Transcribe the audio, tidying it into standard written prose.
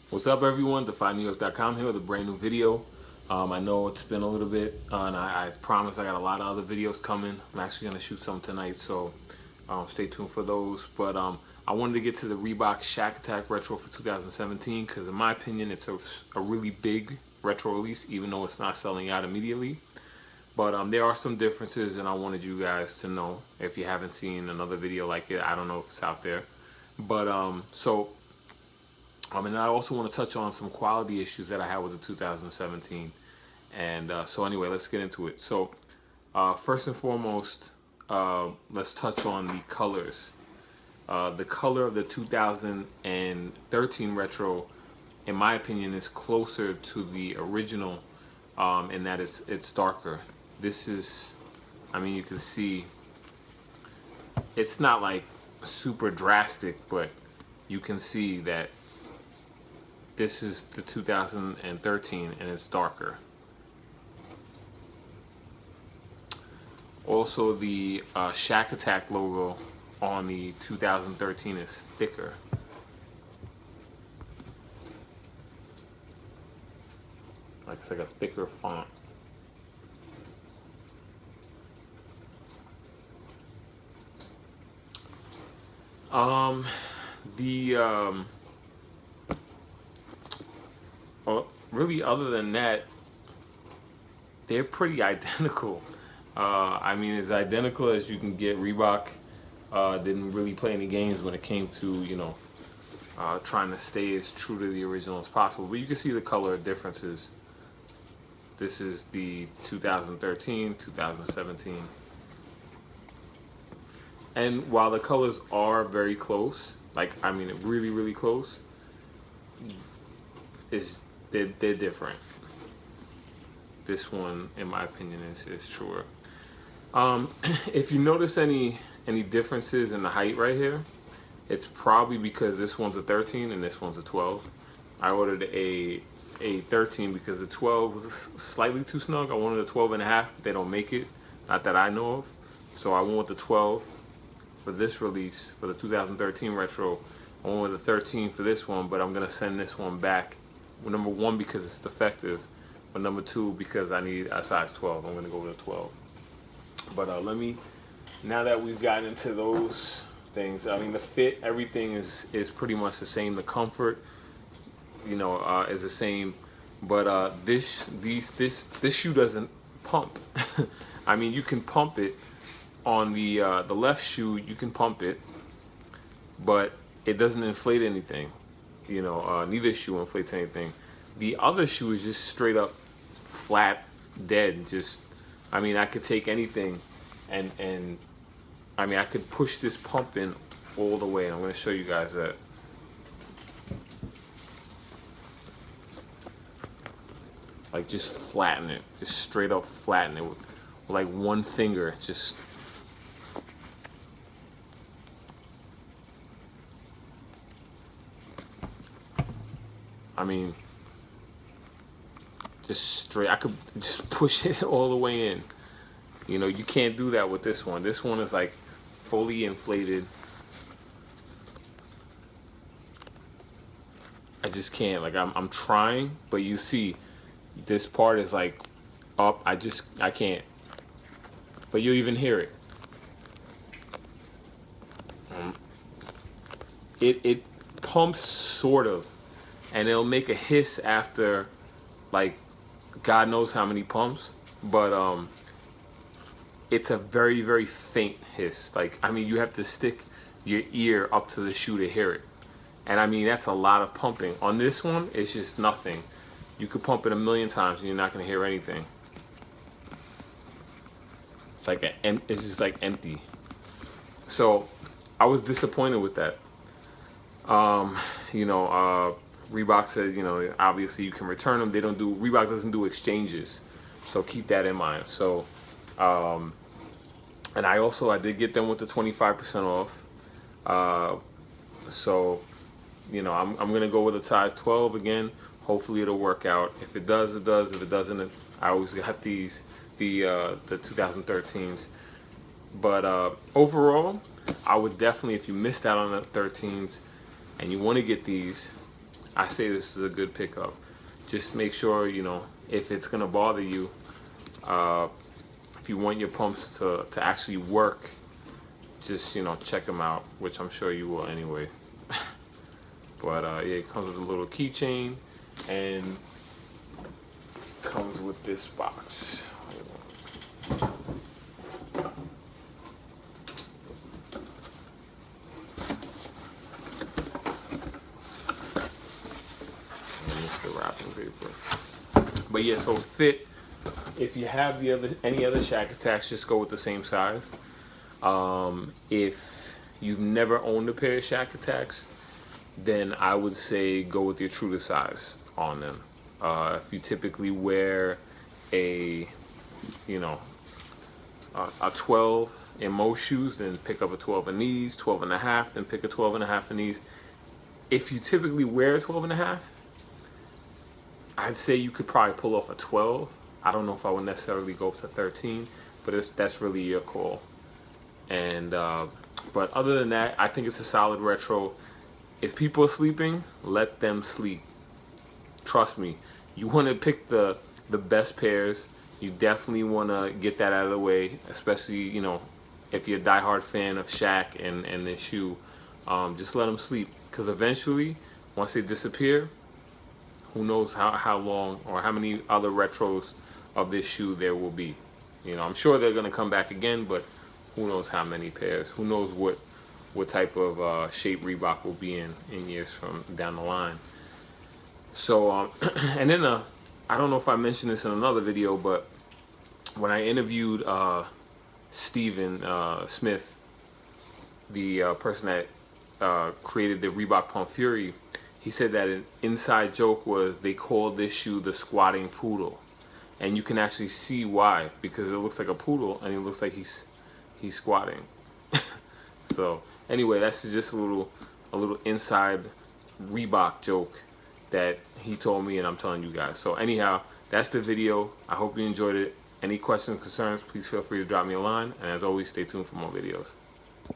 What's up, everyone? DefiNewYork.com here with a brand new video. I know it's been a little bit, and I promise I got a lot of other videos coming. I'm actually going to shoot some tonight, so stay tuned for those. But I wanted to get to the Reebok Shaq Attaq Retro for 2017 because, in my opinion, it's a really big retro release, even though it's not selling out immediately. But there are some differences, and I wanted you guys to know. If you haven't seen another video like it, I don't know if it's out there. And I also want to touch on some quality issues that I had with the 2017. So anyway, let's get into it. So first and foremost, let's touch on the colors. The color of the 2013 retro, in my opinion, is closer to the original, in that it's darker. This is, I mean, you can see it's not like super drastic, but you can see that this is the 2013 and it's darker. Also, the Shaq Attaq logo on the 2013 is thicker. Like it's like a thicker font. Really, other than that, they're pretty identical. I mean, as identical as you can get. Reebok didn't really play any games when it came to, trying to stay as true to the original as possible. But you can see the color differences. This is the 2013, 2017. And while the colors are very close, like, I mean, really, really close, they're different. This one, in my opinion, is truer. If you notice any differences in the height right here, it's probably because this one's a 13 and this one's a 12. I ordered a 13 because the 12 was slightly too snug. I wanted a 12 and a half, but they don't make it, not that I know of. So I went with the 12 for this release, for the 2013 retro. I went with the 13 for this one, but I'm gonna send this one back. Well, number one, because it's defective, but number two, because I need a size 12. I'm gonna go with a 12. But now that we've gotten into those things, I mean, the fit, everything is pretty much the same. The comfort, is the same. But this shoe doesn't pump. I mean, you can pump it on the left shoe. You can pump it, but it doesn't inflate anything. Neither shoe inflates anything. The other shoe is just straight up flat, dead. Just, I mean, I could take anything, and I mean, I could push this pump in all the way. And I'm going to show you guys that. Like, just flatten it, just straight up flatten it with like one finger. Just, I mean, just straight. I could just push it all the way in. You can't do that with this one. This one is like fully inflated. I just can't. Like, I'm trying, but you see, this part is like up. I can't. But you'll even hear it. It pumps sort of, and it'll make a hiss after, like, God knows how many pumps. But it's a very, very faint hiss. Like, I mean, you have to stick your ear up to the shoe to hear it. And I mean, that's a lot of pumping. On this one, it's just nothing. You could pump it 1,000,000 times and you're not gonna hear anything. It's just like empty. So I was disappointed with that. Reebok said, obviously you can return them. Reebok doesn't do exchanges. So keep that in mind. So, and I did get them with the 25% off. I'm gonna go with a size 12 again. Hopefully it'll work out. If it does, it does. If it doesn't, I always got the 2013s. But overall, I would definitely, if you missed out on the 13s and you want to get these, I say this is a good pickup. Just make sure, you know, if it's gonna bother you, if you want your pumps to actually work, just, you know, check them out, which I'm sure you will anyway. But yeah, it comes with a little keychain and comes with this box. And it's the wrapping paper. But yeah, so fit. If you have any other Shaq Attacks, just go with the same size. If you've never owned a pair of Shaq Attacks, then I would say go with your true to size on them. If you typically wear a 12 in most shoes, then pick up a 12 in these, 12 and a half, then pick a 12 and a half in these. If you typically wear a 12 and a half, I'd say you could probably pull off a 12. I don't know if I would necessarily go up to 13, but that's really your call. And but other than that, I think it's a solid retro. If people are sleeping, let them sleep. Trust me, you want to pick the best pairs. You definitely want to get that out of the way, especially, you know, if you're a diehard fan of Shaq and this shoe. Just let them sleep, because eventually, once they disappear, who knows how long or how many other retros of this shoe there will be. You know, I'm sure they're going to come back again, but who knows how many pairs. Who knows what type of shape Reebok will be in years from down the line. So, and then I don't know if I mentioned this in another video, but when I interviewed Steven Smith, the person that created the Reebok Pump Fury, he said that an inside joke was they called this shoe the squatting poodle. And you can actually see why, because it looks like a poodle and it looks like he's squatting. So anyway, that's just a little inside Reebok joke that he told me and I'm telling you guys. So anyhow, that's the video. I hope you enjoyed it. Any questions, concerns, please feel free to drop me a line. And as always, stay tuned for more videos.